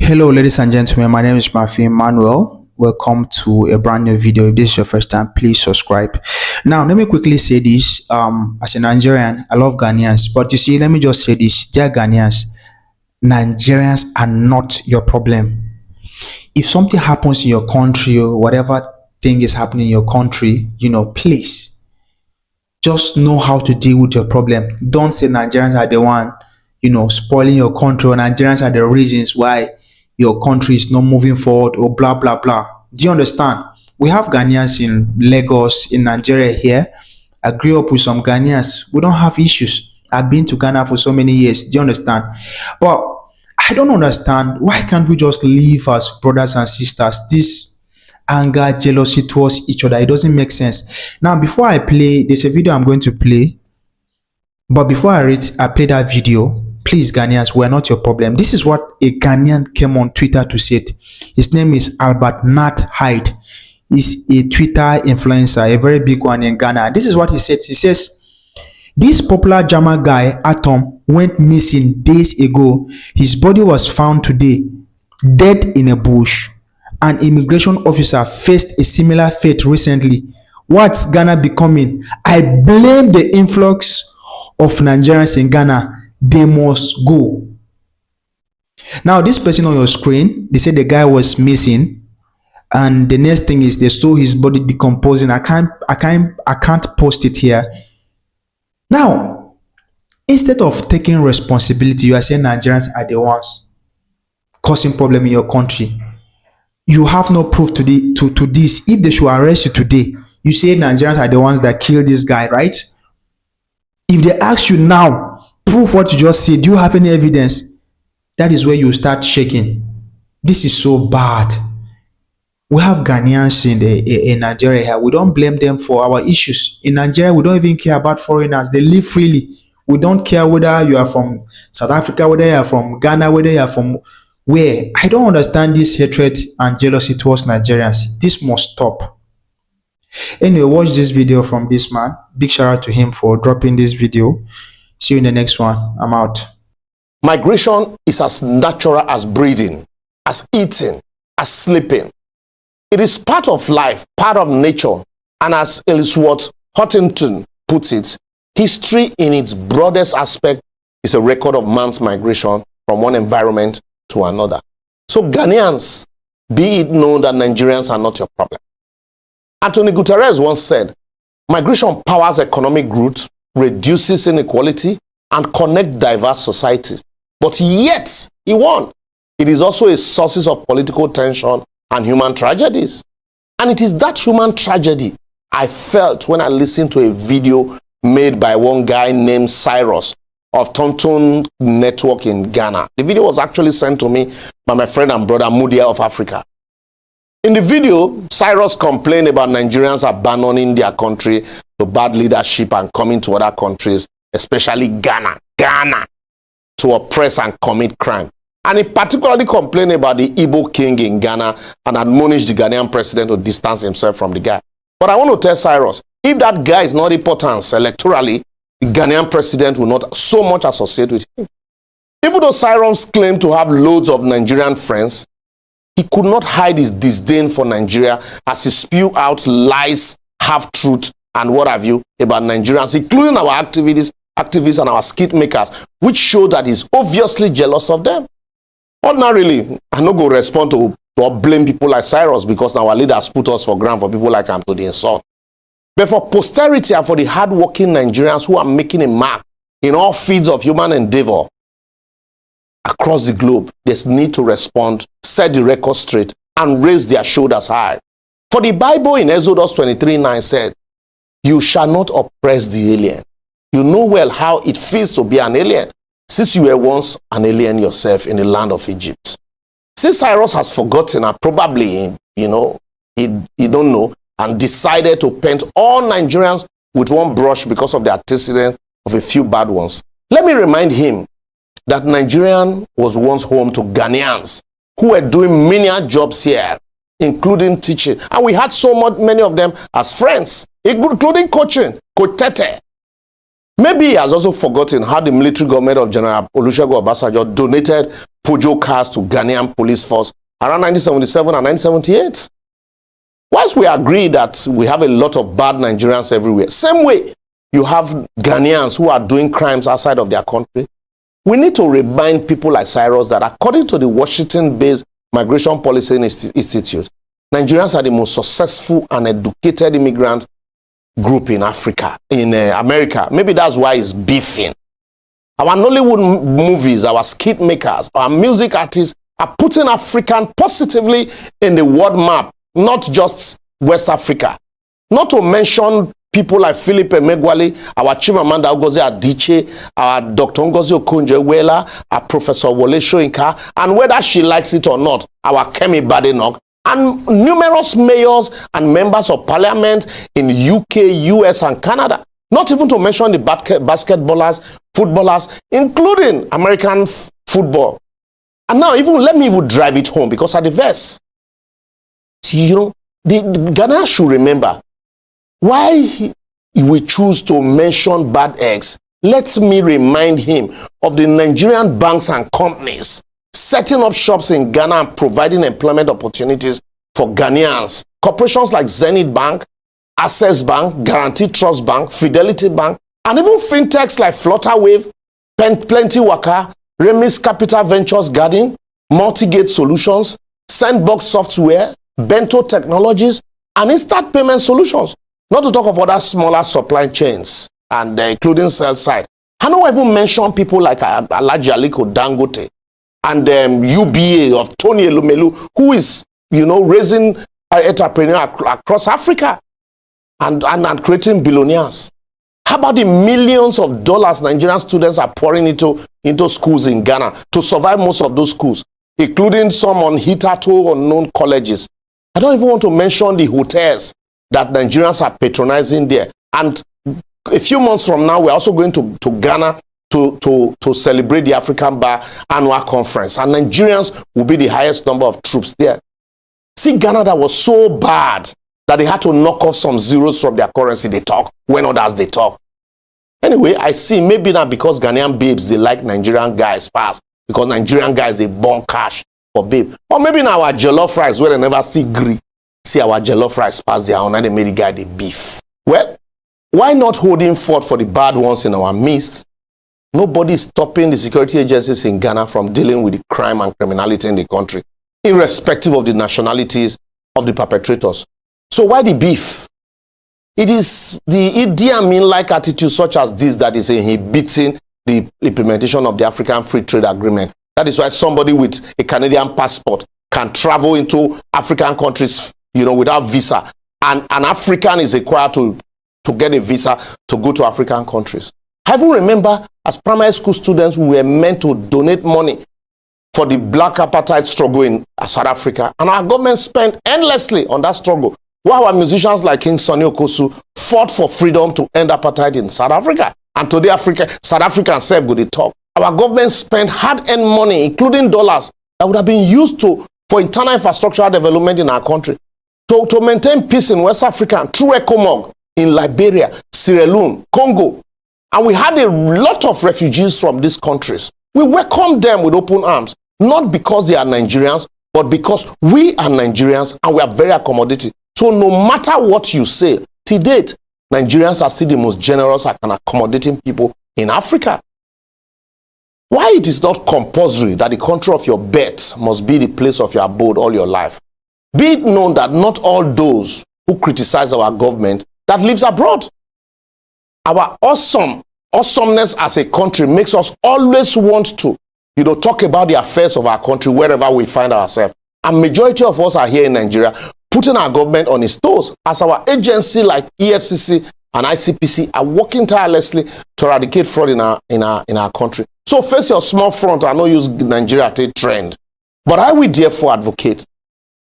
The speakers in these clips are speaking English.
Hello, ladies and gentlemen. My name is Mafi Emmanuel. Welcome to a brand new video. If this is your first time, please subscribe. Now, let me quickly say this. As a Nigerian, I love Ghanaians, but you see, let me just say this: dear Ghanaians, Nigerians are not your problem. If something happens in your country or whatever thing is happening in your country, please just know how to deal with your problem. Don't say Nigerians are the one, spoiling your country, or Nigerians are the reasons why your country is not moving forward, or blah blah blah. Do you understand? We have Ghanaians in Lagos, in Nigeria here. I grew up with some Ghanaians. We don't have issues. I've been to Ghana for so many years. Do you understand? But I don't understand, why can't we just live as brothers and sisters? This anger, jealousy towards each other, it doesn't make sense. Now, before I play, there's a video I'm going to play. But before I play that video, please, Ghanaians, we're not your problem. This is what a Ghanaian came on Twitter to say. His name is Albert Nat Hyde. He's a Twitter influencer, a very big one in Ghana. This is what he said. He says, this popular Jama guy, Atom, went missing days ago. His body was found today, dead in a bush. An immigration officer faced a similar fate recently. What's Ghana becoming? I blame the influx of Nigerians in Ghana. They must go. Now, this person on your screen, they said the guy was missing, and the next thing is they saw his body decomposing. I can't post it here. Now, instead of taking responsibility, you are saying Nigerians are the ones causing problem in your country. You have no proof to this. If they should arrest you today, you say Nigerians are the ones that killed this guy, right? If they ask you now, prove what you just said, do you have any evidence? That is where you start shaking. This is so bad. We have Ghanaians in Nigeria here. We don't blame them for our issues. In Nigeria, we don't even care about foreigners. They live freely. We don't care whether you are from South Africa, whether you are from Ghana, whether you are from where. I don't understand this hatred and jealousy towards Nigerians. This must stop. Anyway, watch this video from this man. Big shout out to him for dropping this video. See you in the next one. I'm out. Migration is as natural as breathing, as eating, as sleeping. It is part of life, part of nature, and as Ellsworth Huntington puts it, history in its broadest aspect is a record of man's migration from one environment to another. So Ghanaians, be it known that Nigerians are not your problem. Antonio Guterres once said, migration powers economic growth, reduces inequality, and connects diverse societies. But yet, he won. It is also a source of political tension and human tragedies. And it is that human tragedy I felt when I listened to a video made by one guy named Cyrus of Tonton Network in Ghana. The video was actually sent to me by my friend and brother Mudia of Africa. In the video, Cyrus complained about Nigerians abandoning their country to bad leadership and coming to other countries, especially Ghana, to oppress and commit crime. And he particularly complained about the Igbo king in Ghana and admonished the Ghanaian president to distance himself from the guy. But I want to tell Cyrus, if that guy is not important electorally, the Ghanaian president will not so much associate with him. Even though Cyrus claimed to have loads of Nigerian friends, he could not hide his disdain for Nigeria as he spewed out lies, half-truth, and what have you about Nigerians, including our activists and our skit makers, which show that he's obviously jealous of them. Ordinarily, I no go respond to or blame people like Cyrus because our leaders put us for ground for people like him to the insult. But for posterity and for the hard-working Nigerians who are making a mark in all fields of human endeavor across the globe, there's need to respond, set the record straight, and raise their shoulders high. For the Bible in Exodus 23:9 said, you shall not oppress the alien. You know well how it feels to be an alien, since you were once an alien yourself in the land of Egypt. Since Cyrus has forgotten and probably, he don't know, and decided to paint all Nigerians with one brush because of the antecedents of a few bad ones, let me remind him that Nigeria was once home to Ghanaians who were doing menial jobs here, including teaching. And we had many of them as friends, including coaching, Coach Tete. Maybe he has also forgotten how the military government of General Olusegun Obasanjo donated Peugeot cars to Ghanaian police force around 1977 and 1978. Whilst we agree that we have a lot of bad Nigerians everywhere, same way you have Ghanaians who are doing crimes outside of their country, we need to remind people like Cyrus that according to the Washington-based Migration Policy Institute, Nigerians are the most successful and educated immigrant group in Africa, in America. Maybe that's why it's beefing. Our Nollywood movies, our skit makers, our music artists are putting African positively in the world map, not just West Africa. Not to mention people like Philip Emegwali, our Chimamanda Ngozi Adichie, our Dr. Ngozi Okonjo-Iweala, our Professor Wole Soyinka, and whether she likes it or not, our Kemi Badenoch, and numerous mayors and members of parliament in UK, US, and Canada. Not even to mention the basketballers, footballers, including American football. And now, let me drive it home, because at the verse, you know, the Ghana should remember why we choose to mention bad eggs. Let me remind him of the Nigerian banks and companies setting up shops in Ghana and providing employment opportunities for Ghanaians. Corporations like Zenith Bank, Access Bank, Guaranty Trust Bank, Fidelity Bank, and even fintechs like Flutterwave, Plenty Waka, Remis Capital Ventures Garden, Multigate Solutions, Sandbox Software, Bento Technologies, and Instant Payment Solutions. Not to talk of other smaller supply chains, and including sell side. I don't even mention people like Alhaji Aliko Dangote and UBA of Tony Elumelu, who is, you know, raising entrepreneurs across Africa and creating billionaires. How about the millions of dollars Nigerian students are pouring into schools in Ghana to survive most of those schools, including some on hitherto unknown colleges? I don't even want to mention the hotels that Nigerians are patronizing there. And a few months from now, we're also going to Ghana to celebrate the African Bar Annual Conference. And Nigerians will be the highest number of troops there. See, Ghana that was so bad that they had to knock off some zeros from their currency. They talk when others they talk. Anyway, I see maybe not because Ghanaian babes, they like Nigerian guys fast. Because Nigerian guys, they burn cash for babe. Or maybe now our jollof rice where they never see green. See our jollof rice pass their own and they made the guy the beef. Well, why not holding forth for the bad ones in our midst? Nobody is stopping the security agencies in Ghana from dealing with the crime and criminality in the country, irrespective of the nationalities of the perpetrators. So why the beef? It is the Idi Amin-like attitude such as this that is inhibiting the implementation of the African Free Trade Agreement. That is why somebody with a Canadian passport can travel into African countries, you know, without visa. And an African is required to get a visa to go to African countries. I even remember as primary school students, we were meant to donate money for the black apartheid struggle in South Africa. And our government spent endlessly on that struggle. While our musicians like King Sonny Okosu fought for freedom to end apartheid in South Africa. And today South Africa self go to talk. Our government spent hard-earned money, including dollars, that would have been used for internal infrastructural development in our country. To maintain peace in West Africa through ECOMOG in Liberia, Sierra Leone, Congo. And we had a lot of refugees from these countries. We welcomed them with open arms, not because they are Nigerians, but because we are Nigerians and we are very accommodating. So no matter what you say, to date, Nigerians are still the most generous and accommodating people in Africa. Why it is not compulsory that the country of your birth must be the place of your abode all your life? Be it known that not all those who criticize our government that lives abroad. Our awesomeness as a country makes us always want to, you know, talk about the affairs of our country wherever we find ourselves. And majority of us are here in Nigeria, putting our government on its toes, as our agency like EFCC and ICPC are working tirelessly to eradicate fraud in our country. So face your small front and not use Nigeria to trend. But I will therefore advocate.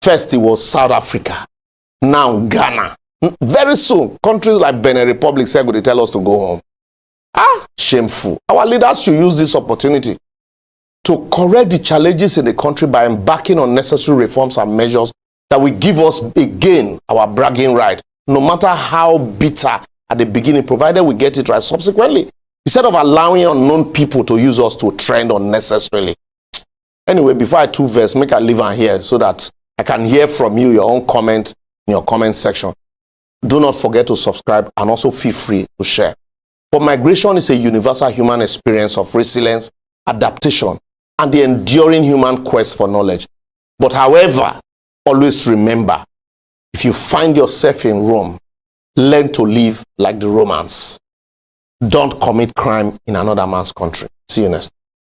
First it was South Africa, now Ghana. Very soon, countries like Benin Republic say they tell us to go home. Shameful. Our leaders should use this opportunity to correct the challenges in the country by embarking on necessary reforms and measures that will give us again our bragging right, no matter how bitter at the beginning, provided we get it right subsequently, instead of allowing unknown people to use us to trend unnecessarily. Anyway, before I two verse, make I leave on here so that I can hear from you, your own comment in your comment section. Do not forget to subscribe and also feel free to share. But migration is a universal human experience of resilience, adaptation, and the enduring human quest for knowledge. But however, always remember, if you find yourself in Rome, learn to live like the Romans. Don't commit crime in another man's country. See you next.